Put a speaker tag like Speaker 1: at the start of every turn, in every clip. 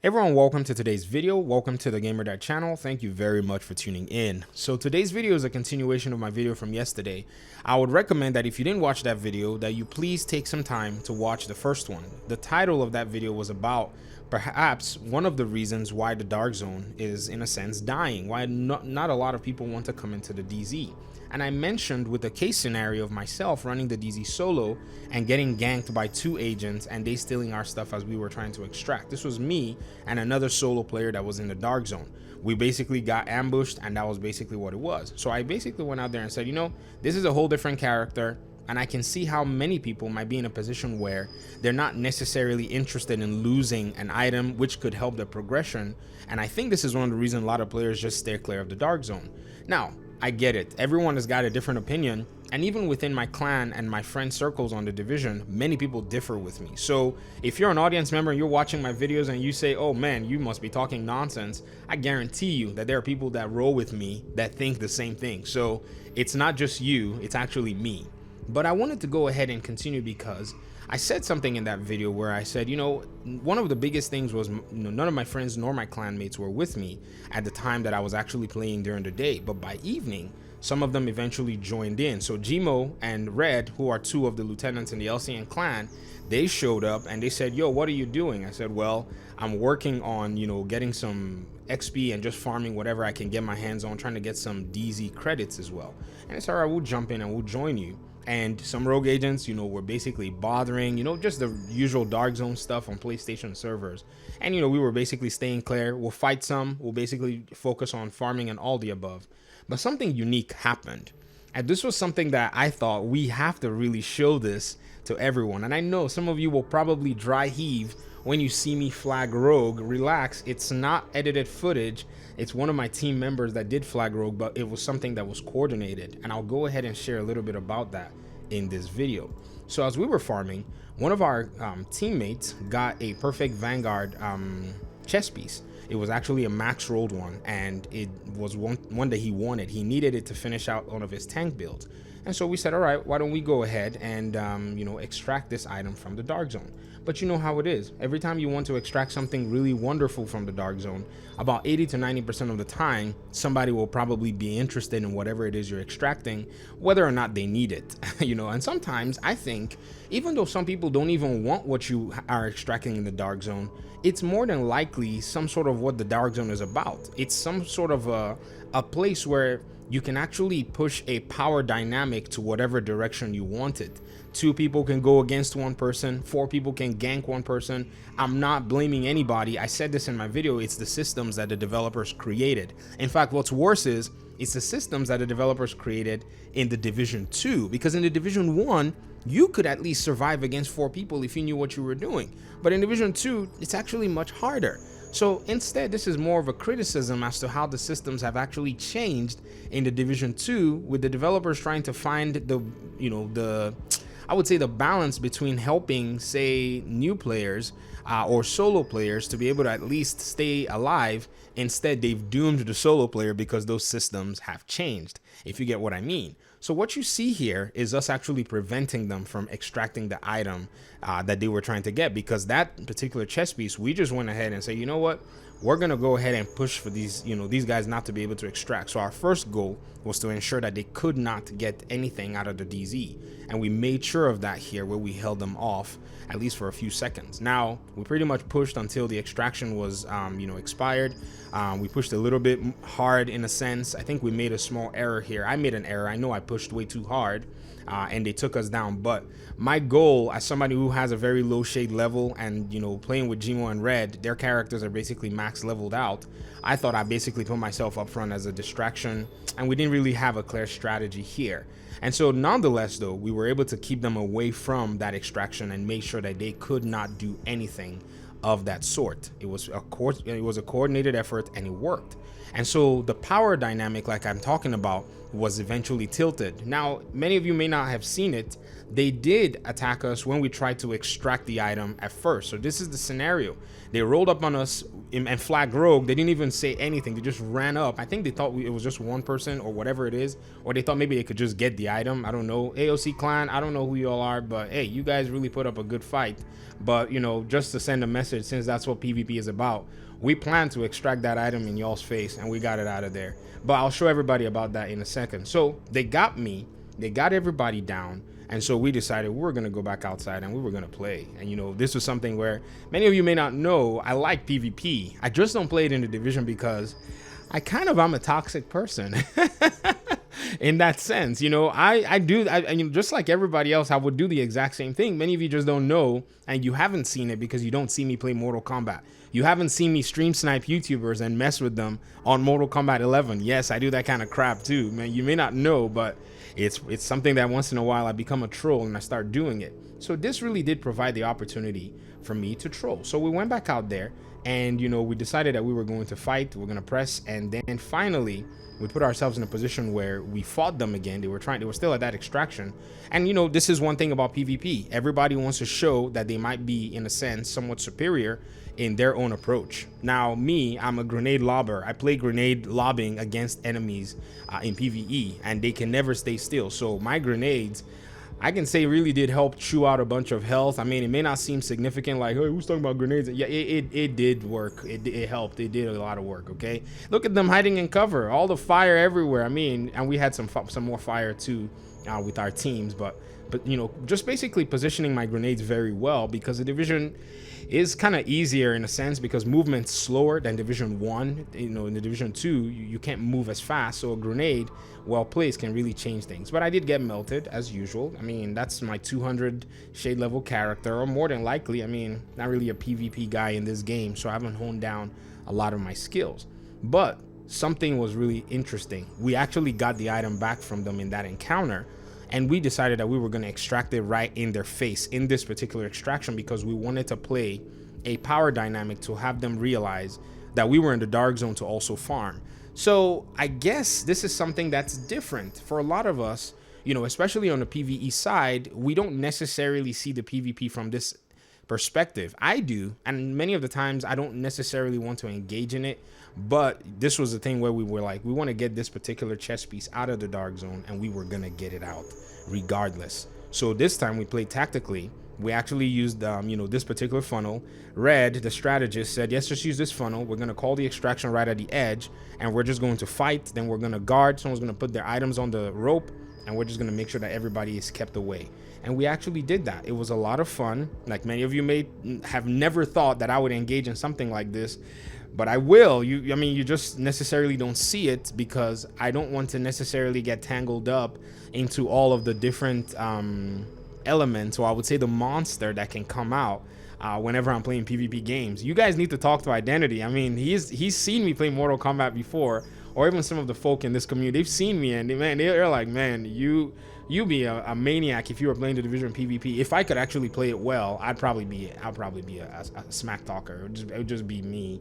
Speaker 1: Everyone, welcome to today's video. Welcome to the Gamer channel. Thank you very much for tuning in. So today's video is a continuation of my video from yesterday. I would recommend that if you didn't watch that video, that you please take some time to watch the first one. The title of that video was about perhaps one of the reasons why the Dark Zone is, in a sense, dying, why not a lot of people want to come into the DZ. And I mentioned with the case scenario of myself running the DZ solo and getting ganked by two agents and they stealing our stuff as we were trying to extract. This was me and another solo player that was in the Dark Zone. We basically got ambushed and that was basically what it was. So I basically went out there and said, you know, this is a whole different character. And I can see how many people might be in a position where they're not necessarily interested in losing an item which could help their progression. And I think this is one of the reasons a lot of players just stay clear of the Dark Zone. Now, I get it. Everyone has got a different opinion. And even within my clan and my friend circles on the division, many people differ with me. So if you're an audience member and you're watching my videos and you say, oh man, you must be talking nonsense, I guarantee you that there are people that roll with me that think the same thing. So it's not just you, it's actually me. But I wanted to go ahead and continue because I said something in that video where I said, you know, one of the biggest things was, none of my friends nor my clanmates were with me at the time that I was actually playing during the day. But by evening, some of them eventually joined in. So Gmo and Red, who are two of the lieutenants in the LCN clan, they showed up and they said, yo, what are you doing? I said, well, I'm working on, you know, getting some XP and just farming whatever I can get my hands on, trying to get some DZ credits as well. And I said, all right, we'll jump in and we'll join you. And some rogue agents, you know, were basically bothering, you know, just the usual Dark Zone stuff on PlayStation servers. And, you know, we were basically staying clear. We'll fight some. We'll basically focus on farming and all the above. But something unique happened. And this was something that I thought we have to really show this to everyone. And I know some of you will probably dry heave when you see me flag rogue. Relax, it's not edited footage. It's one of my team members that did flag rogue, but it was something that was coordinated. And I'll go ahead and share a little bit about that in this video. So as we were farming, one of our teammates got a perfect Vanguard chess piece. It was actually a max rolled one, and it was one that he wanted. He needed it to finish out one of his tank builds. And so we said, all right, why don't we go ahead and, you know, extract this item from the Dark Zone. But you know how it is. Every time you want to extract something really wonderful from the Dark Zone, about 80 to 90% of the time, somebody will probably be interested in whatever it is you're extracting, whether or not they need it, you know. And sometimes I think, even though some people don't even want what you are extracting in the Dark Zone, it's more than likely some sort of what the Dark Zone is about. It's some sort of a place where you can actually push a power dynamic to whatever direction you want it. 2 people can go against one person, 4 people can gank one person. I'm not blaming anybody. I said this in my video, it's the systems that the developers created. In fact, what's worse is, it's the systems that the developers created in the Division 2, because in the Division 1, you could at least survive against 4 people if you knew what you were doing. But in Division 2, it's actually much harder. So instead, this is more of a criticism as to how the systems have actually changed in the Division 2, with the developers trying to find the, you know, I would say the balance between helping, say, new players or solo players to be able to at least stay alive. Instead, they've doomed the solo player because those systems have changed, if you get what I mean. So what you see here is us actually preventing them from extracting the item that they were trying to get, because that particular chess piece, we just went ahead and said, you know what, we're going to go ahead and push for these, you know, these guys not to be able to extract. So our first goal was to ensure that they could not get anything out of the DZ. And we made sure of that here, where we held them off at least for a few seconds. Now, we pretty much pushed until the extraction was, you know, expired. We pushed a little bit hard in a sense. I think we made a small error here. I made an error. I know I pushed way too hard. And they took us down. But my goal, as somebody who has a very low shade level and, you know, playing with Gmo and Red, their characters are basically max leveled out. I thought I basically put myself up front as a distraction, and we didn't really have a clear strategy here. And so nonetheless, though, we were able to keep them away from that extraction and make sure that they could not do anything of that sort. It was a coordinated effort, and it worked. And so the power dynamic, like I'm talking about, was eventually tilted. Now, many of you may not have seen it. They did attack us when we tried to extract the item at first. So this is the scenario. They rolled up on us and flagged rogue. They didn't even say anything. They just ran up. I think they thought it was just one person or whatever it is, or they thought maybe they could just get the item. I don't know. AOC clan, I don't know who you all are, but hey, you guys really put up a good fight. But, you know, just to send a message, since that's what PvP is about, we plan to extract that item in y'all's face, and we got it out of there. But I'll show everybody about that in a second. So they got me. They got everybody down. And so we decided we were going to go back outside and we were going to play. And, you know, this was something where many of you may not know, I like PvP. I just don't play it in the division because I'm a toxic person. In that sense, you know, I just like everybody else, I would do the exact same thing. Many of you just don't know, and you haven't seen it because you don't see me play Mortal Kombat. You haven't seen me stream snipe YouTubers and mess with them on Mortal Kombat 11. Yes, I do that kind of crap too, man. You may not know, but it's something that once in a while I become a troll and I start doing it. So this really did provide the opportunity for me to troll. So we went back out there and, you know, we decided that we were going to fight, we're going to press, and then finally we put ourselves in a position where we fought them again. They were still at that extraction. And, you know, this is one thing about PvP. Everybody wants to show that they might be, in a sense, somewhat superior in their own approach. Now, me, I'm a grenade lobber. I play grenade lobbing against enemies in PvE, and they can never stay still. So my grenades, I can say, really did help chew out a bunch of health. I mean, it may not seem significant, like, hey, who's talking about grenades? Yeah, it did work. It helped. It did a lot of work, okay? Look at them hiding in cover. All the fire everywhere. I mean, and we had some more fire too with our teams, but you know, just basically positioning my grenades very well, because the division is kind of easier in a sense because movement's slower than Division 1. You know, in the Division 2, you can't move as fast, so a grenade, well placed, can really change things. But I did get melted, as usual. I mean, that's my 200 shade level character, or more than likely. I mean, not really a PvP guy in this game, so I haven't honed down a lot of my skills. But something was really interesting. We actually got the item back from them in that encounter, and we decided that we were going to extract it right in their face in this particular extraction, because we wanted to play a power dynamic to have them realize that we were in the dark zone to also farm. So I guess this is something that's different for a lot of us, you know, especially on the PvE side. We don't necessarily see the PvP from this perspective. I do, and many of the times I don't necessarily want to engage in it, but this was the thing where we were like, we want to get this particular chess piece out of the dark zone, and we were gonna get it out regardless. So this time we played tactically. We actually used you know, this particular funnel. Red, the strategist, said, yes, just use this funnel. We're gonna call the extraction right at the edge, and we're just going to fight. Then we're gonna guard. Someone's gonna put their items on the rope, and we're just gonna make sure that everybody is kept away. And we actually did that. It was a lot of fun. Like, many of you may have never thought that I would engage in something like this, but I will. I mean, you just necessarily don't see it because I don't want to necessarily get tangled up into all of the different elements, or I would say the monster that can come out whenever I'm playing PvP games. You guys need to talk to Identity. I mean, he's seen me play Mortal Kombat before, or even some of the folk in this community. They've seen me, and they're like, man, you be a maniac if you were playing the Division PvP. If I could actually play it well, I'd probably be a smack talker. It would just be me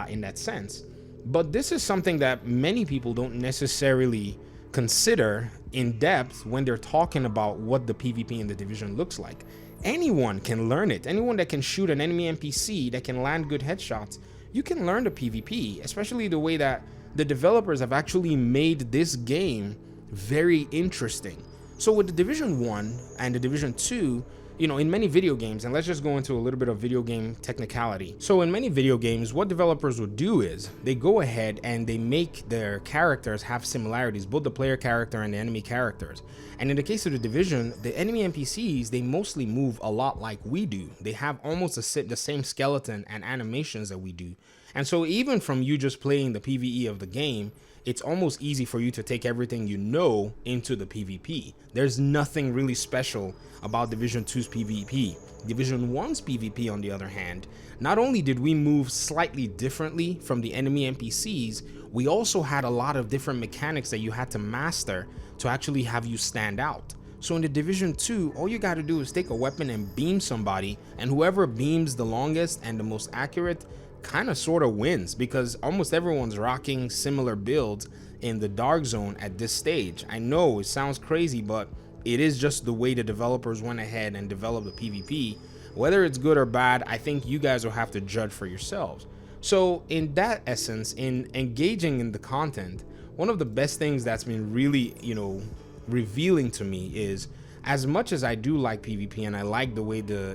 Speaker 1: in that sense. But this is something that many people don't necessarily consider in depth when they're talking about what the PvP in the Division looks like. Anyone can learn it. Anyone that can shoot an enemy NPC, that can land good headshots, you can learn the PvP, especially the way that the developers have actually made this game very interesting. So with the Division 1 and the Division 2, you know, in many video games, and let's just go into a little bit of video game technicality. So in many video games, what developers would do is they go ahead and they make their characters have similarities, both the player character and the enemy characters. And in the case of the Division, the enemy NPCs, they mostly move a lot like we do. They have almost the same skeleton and animations that we do. And so even from you just playing the PvE of the game, it's almost easy for you to take everything you know into the PvP. There's nothing really special about Division 2's PvP. Division 1's PvP, on the other hand, not only did we move slightly differently from the enemy NPCs, we also had a lot of different mechanics that you had to master to actually have you stand out. So in the Division 2, all you got to do is take a weapon and beam somebody, and whoever beams the longest and the most accurate kind of sort of wins, because almost everyone's rocking similar builds in the Dark Zone at this stage. I know it sounds crazy, but it is just the way the developers went ahead and developed the PvP. Whether it's good or bad, I think you guys will have to judge for yourselves. So in that essence, in engaging in the content, one of the best things that's been really, revealing to me is, as much as I do like PvP and I like the way the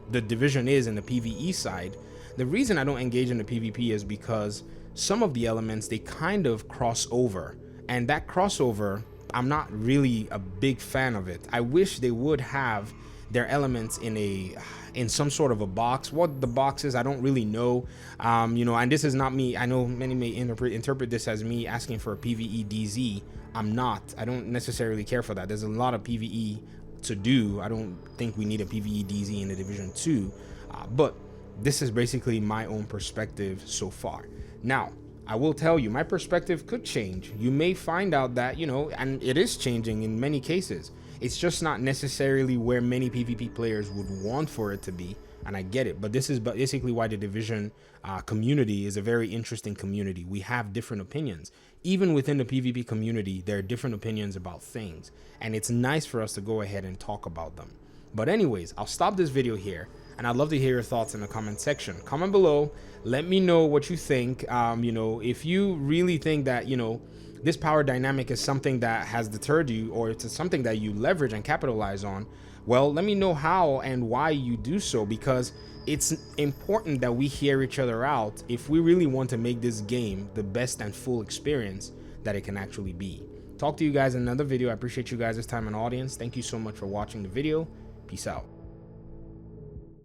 Speaker 1: division is in the PvE side, the reason I don't engage in the PvP is because some of the elements, they kind of cross over, and that crossover, I'm not really a big fan of it. I wish they would have their elements in some sort of a box. What the box is, I don't really know. And this is not me. I know many may interpret this as me asking for a PvE DZ. I'm not. I don't necessarily care for that. There's a lot of PvE to do. I don't think we need a PvE DZ in the Division 2. But this is basically my own perspective so far. Now, I will tell you, my perspective could change. You may find out that, and it is changing in many cases. It's just not necessarily where many PvP players would want for it to be, and I get it. But this is basically why the Division community is a very interesting community. We have different opinions. Even within the PvP community, there are different opinions about things, and it's nice for us to go ahead and talk about them. But anyways, I'll stop this video here, and I'd love to hear your thoughts in the comment section. Comment below, let me know what you think. If you really think that, this power dynamic is something that has deterred you, or it's something that you leverage and capitalize on, well, let me know how and why you do so, because it's important that we hear each other out if we really want to make this game the best and full experience that it can actually be. Talk to you guys in another video. I appreciate you guys' time and audience. Thank you so much for watching the video. Peace out.